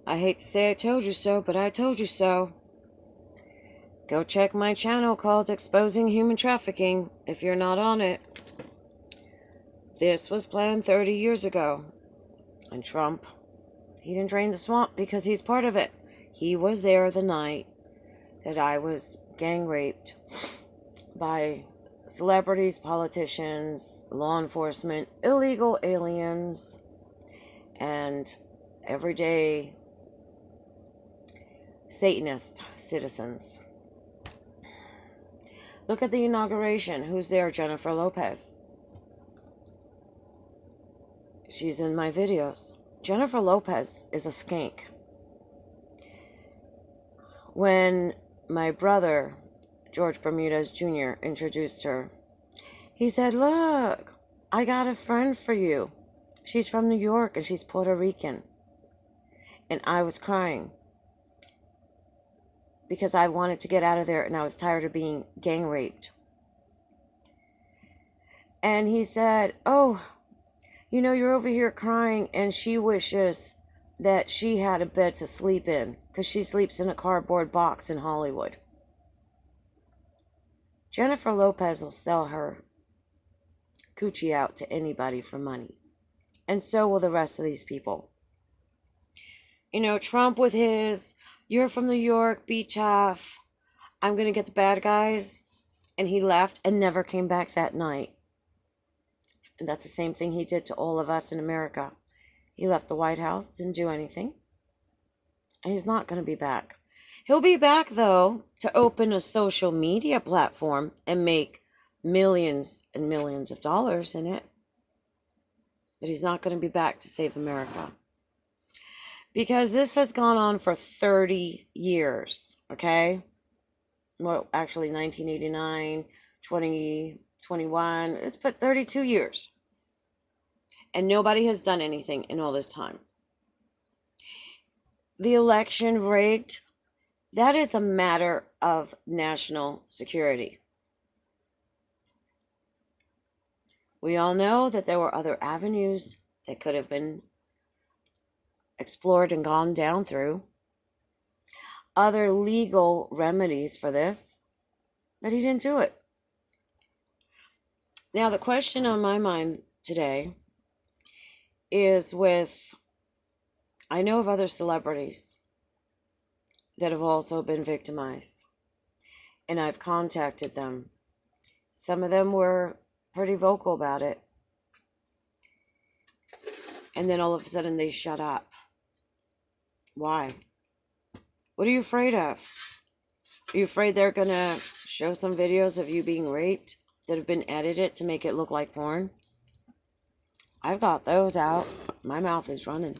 I hate to say I told you so, but I told you so. Go check my channel called Exposing Human Trafficking if you're not on it. This was planned 30 years ago. And Trump, he didn't drain the swamp because he's part of it. He was there the night that I was gang raped by celebrities, politicians, law enforcement, illegal aliens, and everyday Satanist citizens. Look at the inauguration. Who's there? Jennifer Lopez. She's in my videos. Jennifer Lopez is a skank. When my brother, George Bermudez Jr., introduced her, he said, "Look, I got a friend for you. She's from New York and she's Puerto Rican." And I was crying because I wanted to get out of there and I was tired of being gang raped. And he said, "Oh, you know, you're over here crying and she wishes that she had a bed to sleep in because she sleeps in a cardboard box in Hollywood." Jennifer Lopez will sell her coochie out to anybody for money. And so will the rest of these people. You know, Trump with his, "You're from New York, be tough. I'm going to get the bad guys." And he left and never came back that night. And that's the same thing he did to all of us in America. He left the White House, didn't do anything. And he's not going to be back. He'll be back, though, to open a social media platform and make millions and millions of dollars in it. But he's not going to be back to save America. Because this has gone on for 30 years, okay? Well, actually 1989, 2021, it's put 32 years. And nobody has done anything in all this time. The election rigged, that is a matter of national security. We all know that there were other avenues that could have been explored and gone down through. Other legal remedies for this, but he didn't do it. Now, the question on my mind today is I know of other celebrities that have also been victimized, and I've contacted them. Some of them were pretty vocal about it, and then all of a sudden they shut up. Why? What are you afraid of? Are you afraid they're going to show some videos of you being raped that have been edited to make it look like porn? I've got those out. My mouth is running.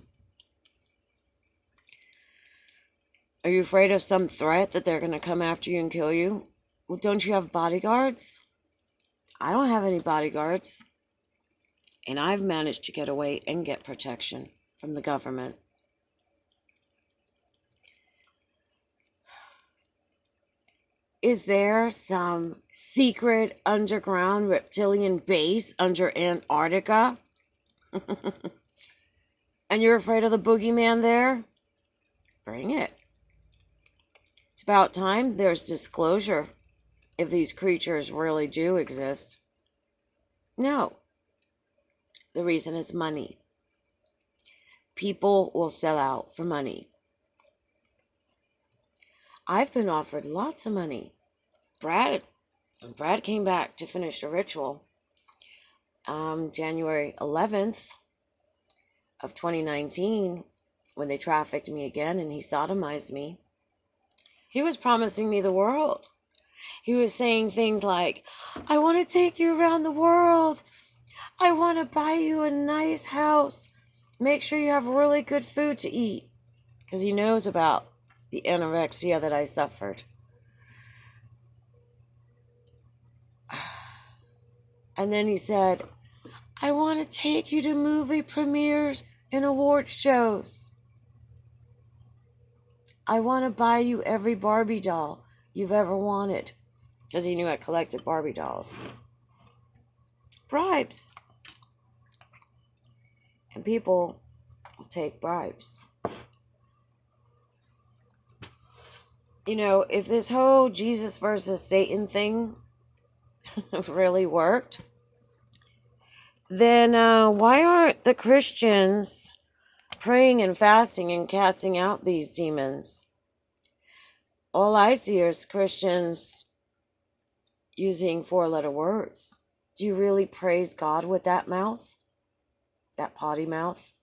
Are you afraid of some threat that they're going to come after you and kill you? Well, don't you have bodyguards? I don't have any bodyguards. And I've managed to get away and get protection from the government. Is there some secret underground reptilian base under Antarctica? And you're afraid of the boogeyman there? Bring it. It's about time there's disclosure if these creatures really do exist. No. The reason is money. People will sell out for money. I've been offered lots of money. Brad came back to finish the ritual January 11th of 2019 when they trafficked me again and he sodomized me. He was promising me the world. He was saying things like, "I want to take you around the world. I want to buy you a nice house. Make sure you have really good food to eat." Because he knows about the anorexia that I suffered. And then he said, "I want to take you to movie premieres and award shows. I want to buy you every Barbie doll you've ever wanted." Because he knew I collected Barbie dolls. Bribes. And people will take bribes. if this whole Jesus versus Satan thing really worked, then why aren't the Christians praying and fasting and casting out these demons? All I see is Christians using 4-letter words. Do you really praise God with that mouth? That potty mouth?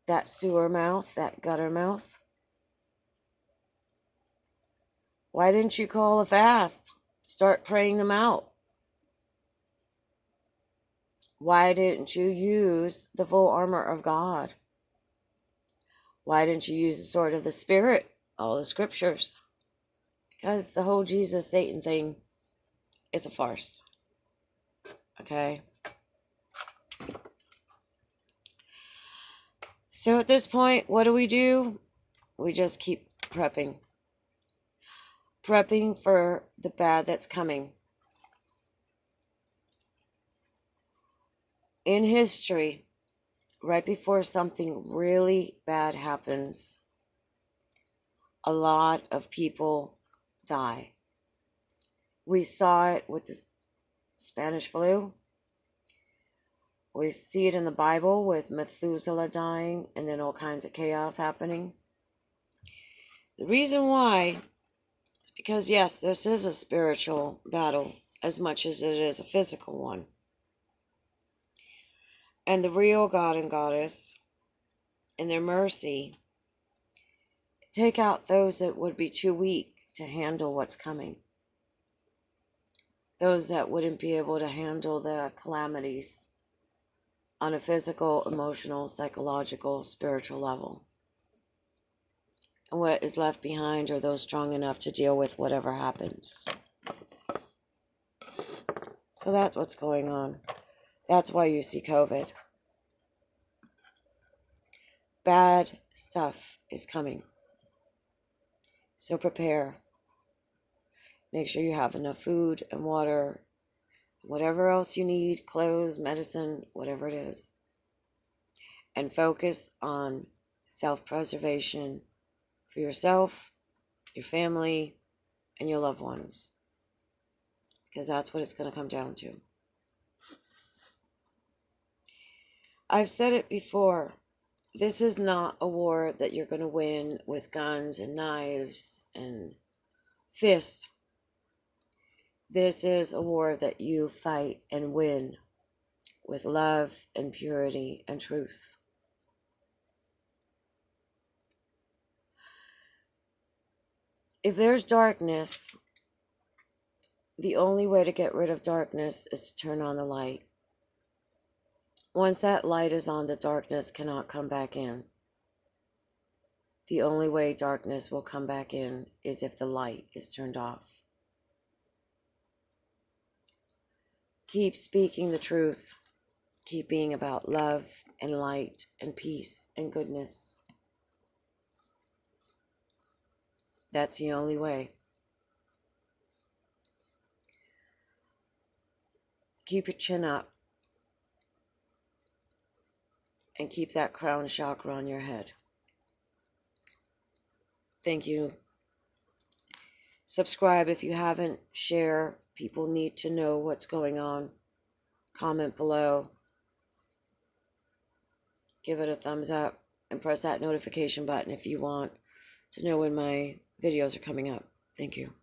That sewer mouth? That gutter mouth? Why didn't you call a fast? Start praying them out. Why didn't you use the full armor of God? Why didn't you use the sword of the Spirit? All the scriptures. Because the whole Jesus Satan thing is a farce. Okay? So at this point, what do? We just keep prepping. Prepping for the bad that's coming. In history, right before something really bad happens, a lot of people die. We saw it with the Spanish flu. We see it in the Bible with Methuselah dying and then all kinds of chaos happening. The reason why is because, yes, this is a spiritual battle as much as it is a physical one. And the real God and Goddess, in their mercy, take out those that would be too weak to handle what's coming. Those that wouldn't be able to handle the calamities on a physical, emotional, psychological, spiritual level. And what is left behind are those strong enough to deal with whatever happens. So that's what's going on. That's why you see COVID. Bad stuff is coming. So prepare. Make sure you have enough food and water, whatever else you need, clothes, medicine, whatever it is. And focus on self-preservation for yourself, your family, and your loved ones. Because that's what it's going to come down to. I've said it before. This is not a war that you're going to win with guns and knives and fists. This is a war that you fight and win with love and purity and truth. If there's darkness, the only way to get rid of darkness is to turn on the light. Once that light is on, the darkness cannot come back in. The only way darkness will come back in is if the light is turned off. Keep speaking the truth. Keep being about love and light and peace and goodness. That's the only way. Keep your chin up. And keep that crown chakra on your head. Thank you. Subscribe if you haven't. Share. People need to know what's going on. Comment below. Give it a thumbs up. And press that notification button if you want to know when my videos are coming up. Thank you.